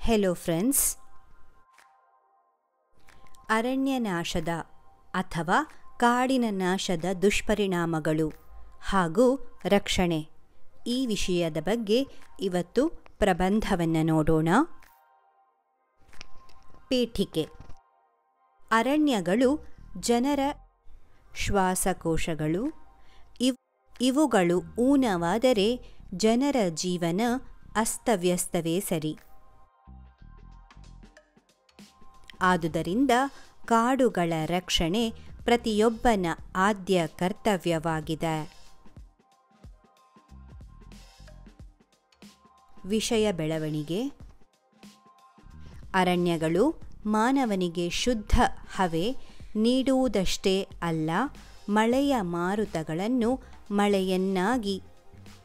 Hello friends. ಅರಣ್ಯನಾಶದ ಅಥವಾ ಕಾಡಿನ ನಾಶದ ದುಷ್ಪರಿಣಾಮಗಳು ಹಾಗೂ ರಕ್ಷಣೆ ಈ ವಿಷಯದ ಬಗ್ಗೆ ಇವತ್ತು ಪ್ರಬಂಧವನ್ನು ನೋಡೋಣ. ಪೀಠಿಕೆ. ಅರಣ್ಯಗಳು ಜನರ ಶ್ವಾಸಕೋಶಗಳು. ಇವುಗಳು ಊನವಾದರೆ ಜನರ ಜೀವನ ಅಸ್ತವ್ಯಸ್ತವೇ ಸರಿ. ಆದುದರಿಂದ ಕಾಡುಗಳ ರಕ್ಷಣೆ ಪ್ರತಿಯೊಬ್ಬನ ಆದ್ಯ ಕರ್ತವ್ಯವಾಗಿದೆ. ವಿಷಯ ಬೆಳವಣಿಗೆ. ಅರಣ್ಯಗಳು ಮಾನವನಿಗೆ ಶುದ್ಧ ಹವೆ ನೀಡುವುದಷ್ಟೇ ಅಲ್ಲ, ಮಳೆಯ ಮಾರುತಗಳನ್ನು ಮಳೆಯನ್ನಾಗಿ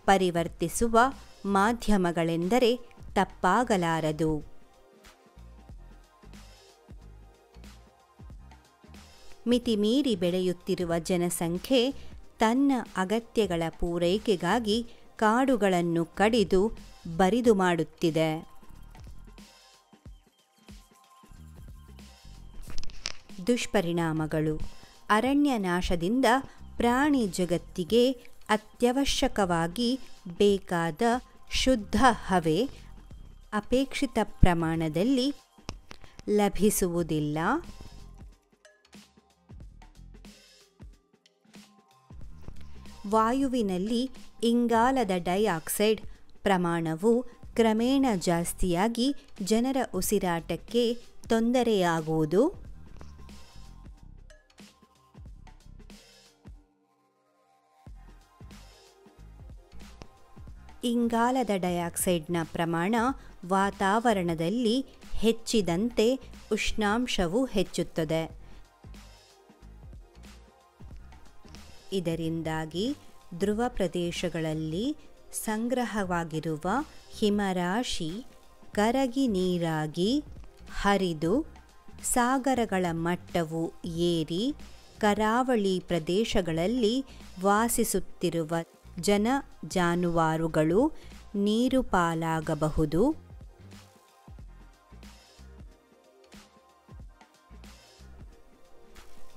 ಪರಿವರ್ತಿಸುವ ಮಾಧ್ಯಮಗಳೆಂದರೆ ತಪ್ಪಾಗಲಾರದು. ಮಿತಿಮೀರಿ ಬೆಳೆಯುತ್ತಿರುವ ಜನಸಂಖ್ಯೆ ತನ್ನ ಅಗತ್ಯಗಳ ಪೂರೈಕೆಗಾಗಿ ಕಾಡುಗಳನ್ನು ಕಡಿದು ಬರಿದು ಮಾಡುತ್ತಿದೆ. ದುಷ್ಪರಿಣಾಮಗಳು. ಅರಣ್ಯನಾಶದಿಂದ ಪ್ರಾಣಿ ಜಗತ್ತಿಗೆ ಅತ್ಯವಶ್ಯಕವಾಗಿ ಬೇಕಾದ ಶುದ್ಧ ಹವೆ ಅಪೇಕ್ಷಿತ ಪ್ರಮಾಣದಲ್ಲಿ ಲಭಿಸುವುದಿಲ್ಲ. ವಾಯುವಿನಲ್ಲಿ ಇಂಗಾಲದ ಡೈಆಕ್ಸೈಡ್ ಪ್ರಮಾಣವು ಕ್ರಮೇಣ ಜಾಸ್ತಿಯಾಗಿ ಜನರ ಉಸಿರಾಟಕ್ಕೆ ತೊಂದರೆಯಾಗುವುದು. ಇಂಗಾಲದ ಡೈಆಕ್ಸೈಡ್ನ ಪ್ರಮಾಣ ವಾತಾವರಣದಲ್ಲಿ ಹೆಚ್ಚಿದಂತೆ ಉಷ್ಣಾಂಶವು ಹೆಚ್ಚುತ್ತದೆ. ಇದರಿಂದಾಗಿ ಧ್ರುವ ಪ್ರದೇಶಗಳಲ್ಲಿ ಸಂಗ್ರಹವಾಗಿರುವ ಹಿಮರಾಶಿ ಕರಗಿ ನೀರಾಗಿ ಹರಿದು ಸಾಗರಗಳ ಮಟ್ಟವು ಏರಿ ಕರಾವಳಿ ಪ್ರದೇಶಗಳಲ್ಲಿ ವಾಸಿಸುತ್ತಿರುವ ಜನ ಜಾನುವಾರುಗಳು ನೀರು ಪಾಲಾಗಬಹುದು.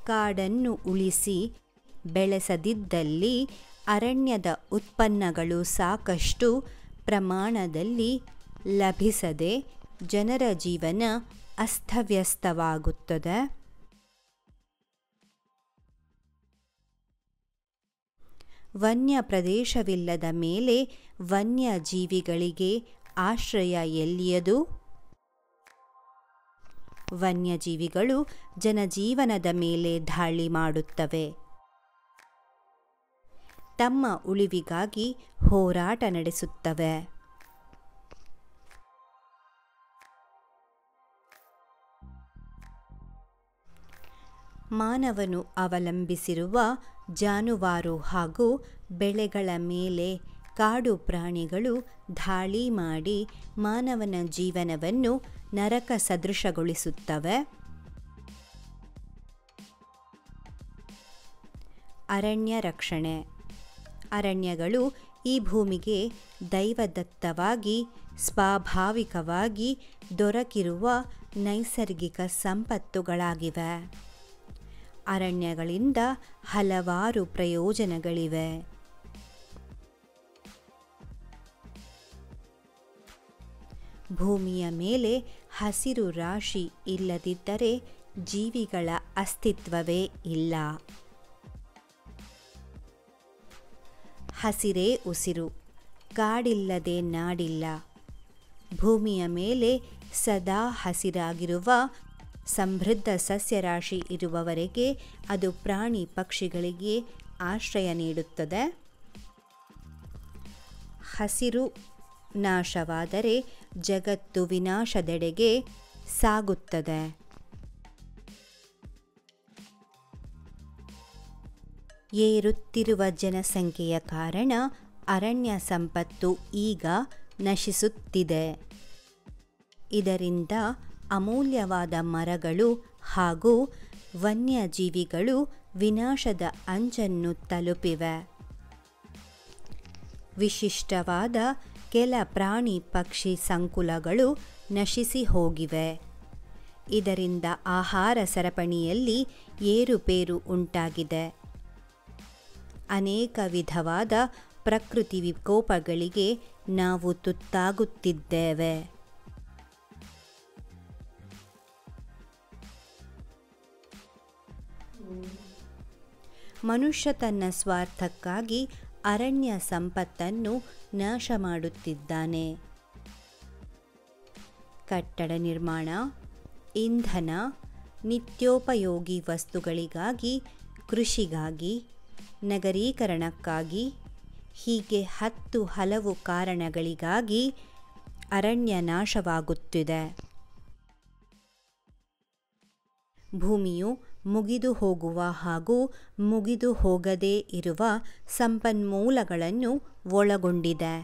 ಕಾಡನ್ನು ಉಳಿಸಿ ಬೆಳೆಸದಿದ್ದಲ್ಲಿ ಅರಣ್ಯದ ಉತ್ಪನ್ನಗಳು ಸಾಕಷ್ಟು ಪ್ರಮಾಣದಲ್ಲಿ ಲಭಿಸದೆ ಜನರ ಜೀವನ ಅಸ್ತವ್ಯಸ್ತವಾಗುತ್ತದೆ. ವನ್ಯ ಪ್ರದೇಶವಿಲ್ಲದ ಮೇಲೆ ವನ್ಯಜೀವಿಗಳಿಗೆ ಆಶ್ರಯ ಎಲ್ಲಿಯದು? ವನ್ಯಜೀವಿಗಳು ಜನಜೀವನದ ಮೇಲೆ ದಾಳಿ ಮಾಡುತ್ತವೆ. ತಮ್ಮ ಉಳಿವಿಗಾಗಿ ಹೋರಾಟ ನಡೆಸುತ್ತವೆ. ಮಾನವನು ಅವಲಂಬಿಸಿರುವ ಜಾನುವಾರು ಹಾಗೂ ಬೆಳೆಗಳ ಮೇಲೆ ಕಾಡು ಪ್ರಾಣಿಗಳು ದಾಳಿ ಮಾಡಿ ಮಾನವನ ಜೀವನವನ್ನು ನರಕ ಸದೃಶಗೊಳಿಸುತ್ತವೆ. ಅರಣ್ಯ ರಕ್ಷಣೆ. ಅರಣ್ಯಗಳು ಈ ಭೂಮಿಗೆ ದೈವದತ್ತವಾಗಿ ಸ್ವಾಭಾವಿಕವಾಗಿ ದೊರಕಿರುವ ನೈಸರ್ಗಿಕ ಸಂಪತ್ತುಗಳಾಗಿವೆ. ಅರಣ್ಯಗಳಿಂದ ಹಲವಾರು ಪ್ರಯೋಜನಗಳಿವೆ. ಭೂಮಿಯ ಮೇಲೆ ಹಸಿರು ರಾಶಿ ಇಲ್ಲದಿದ್ದರೆ ಜೀವಿಗಳ ಅಸ್ತಿತ್ವವೇ ಇಲ್ಲ. ಹಸಿರೇ ಉಸಿರು. ಕಾಡಿಲ್ಲದೆ ನಾಡಿಲ್ಲ. ಭೂಮಿಯ ಮೇಲೆ ಸದಾ ಹಸಿರಾಗಿರುವ ಸಮೃದ್ಧ ಸಸ್ಯರಾಶಿ ಇರುವವರೆಗೆ ಅದು ಪ್ರಾಣಿ ಪಕ್ಷಿಗಳಿಗೆ ಆಶ್ರಯ ನೀಡುತ್ತದೆ. ಹಸಿರು ನಾಶವಾದರೆ ಜಗತ್ತು ವಿನಾಶದೆಡೆಗೆ ಸಾಗುತ್ತದೆ. ಏರುತ್ತಿರುವ ಜನಸಂಖ್ಯೆಯ ಕಾರಣ ಅರಣ್ಯ ಸಂಪತ್ತು ಈಗ ನಶಿಸುತ್ತಿದೆ. ಇದರಿಂದ ಅಮೂಲ್ಯವಾದ ಮರಗಳು ಹಾಗೂ ವನ್ಯಜೀವಿಗಳು ವಿನಾಶದ ಅಂಚನ್ನು ತಲುಪಿವೆ. ವಿಶಿಷ್ಟವಾದ ಕೆಲ ಪ್ರಾಣಿ ಪಕ್ಷಿ ಸಂಕುಲಗಳು ನಶಿಸಿ ಹೋಗಿವೆ. ಇದರಿಂದ ಆಹಾರ ಸರಪಣಿಯಲ್ಲಿ ಏರುಪೇರು ಉಂಟಾಗಿದೆ. ಅನೇಕ ವಿಧವಾದ ಪ್ರಕೃತಿ ವಿಕೋಪಗಳಿಗೆ ನಾವು ತುತ್ತಾಗುತ್ತಿದ್ದೇವೆ. ಮನುಷ್ಯ ತನ್ನ ಸ್ವಾರ್ಥಕ್ಕಾಗಿ ಅರಣ್ಯ ಸಂಪತ್ತನ್ನು ನಾಶ ಮಾಡುತ್ತಿದ್ದಾನೆ. ಕಟ್ಟಡ ನಿರ್ಮಾಣ, ಇಂಧನ, ನಿತ್ಯೋಪಯೋಗಿ ವಸ್ತುಗಳಿಗಾಗಿ, ಕೃಷಿಗಾಗಿ, ನಗರೀಕರಣಕ್ಕಾಗಿ ಹೀಗೆ 10 ಹಲವು ಕಾರಣಗಳಿಗಾಗಿ ಅರಣ್ಯ ನಾಶವಾಗುತ್ತಿದೆ. ಭೂಮಿಯು ಮುಗಿದು ಹೋಗುವ ಹಾಗೂ ಮುಗಿದು ಹೋಗದೇ ಇರುವ ಸಂಪನ್ಮೂಲಗಳನ್ನು ಒಳಗೊಂಡಿದೆ.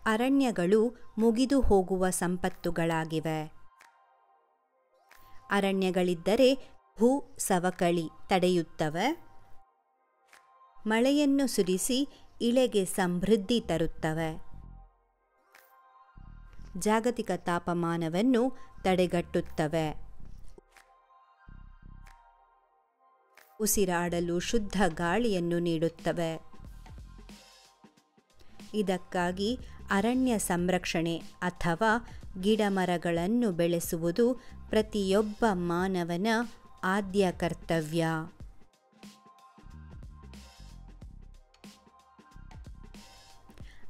ಅರಣ್ಯಗಳು ಮುಗಿದು ಹೋಗುವ ಸಂಪತ್ತುಗಳಾಗಿವೆ. ಅರಣ್ಯಗಳಿದ್ದರೆ ಭೂ ಸವಕಳಿ ತಡೆಯುತ್ತವೆ, ಮಳೆಯನ್ನು ಸುರಿಸಿ ಇಳೆಗೆ ಸಮೃದ್ಧಿ ತರುತ್ತವೆ, ಜಾಗತಿಕ ತಾಪಮಾನವನ್ನು ತಡೆಗಟ್ಟುತ್ತವೆ, ಉಸಿರಾಡಲು ಶುದ್ಧ ಗಾಳಿಯನ್ನು ನೀಡುತ್ತವೆ. ಇದಕ್ಕಾಗಿ ಅರಣ್ಯ ಸಂರಕ್ಷಣೆ ಅಥವಾ ಗಿಡಮರಗಳನ್ನು ಬೆಳೆಸುವುದು ಪ್ರತಿಯೊಬ್ಬ ಮಾನವನ ಆದ್ಯ ಕರ್ತವ್ಯ.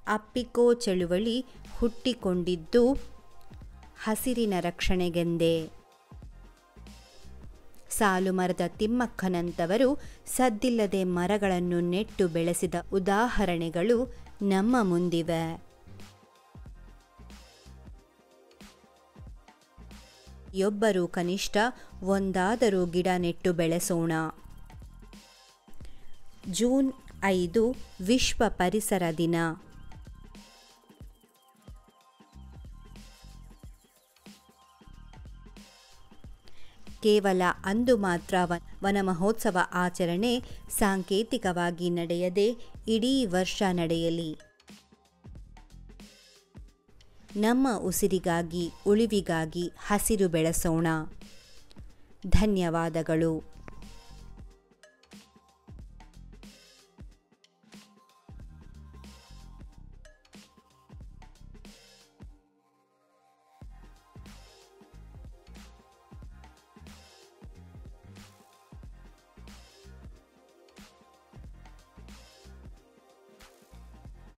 ಅಪ್ಪಿಕೋ ಚಳುವಳಿ ಹುಟ್ಟಿಕೊಂಡಿದ್ದು ಹಸಿರಿನ ರಕ್ಷಣೆಗೆಂದೇ. ಸಾಲು ಮರದ ತಿಮ್ಮಕ್ಕನಂತವರು ಸದ್ದಿಲ್ಲದೆ ಮರಗಳನ್ನು ನೆಟ್ಟು ಬೆಳೆಸಿದ ಉದಾಹರಣೆಗಳು ನಮ್ಮ ಮುಂದಿವೆ. ಒಬ್ಬರು ಕನಿಷ್ಠ ಒಂದಾದರೂ ಗಿಡ ನೆಟ್ಟು ಬೆಳೆಸೋಣ. ಜೂನ್ 5 ವಿಶ್ವ ಪರಿಸರ ದಿನ. ಕೇವಲ ಅಂದು ಮಾತ್ರ ವನ ಮಹೋತ್ಸವ ಆಚರಣೆ ಸಾಂಕೇತಿಕವಾಗಿ ನಡೆಯದೆ ಇಡೀ ವರ್ಷ ನಡೆಯಲಿ. ನಮ್ಮ ಉಸಿರಿಗಾಗಿ, ಉಳಿವಿಗಾಗಿ ಹಸಿರು ಬೆಳೆಸೋಣ. ಧನ್ಯವಾದಗಳು.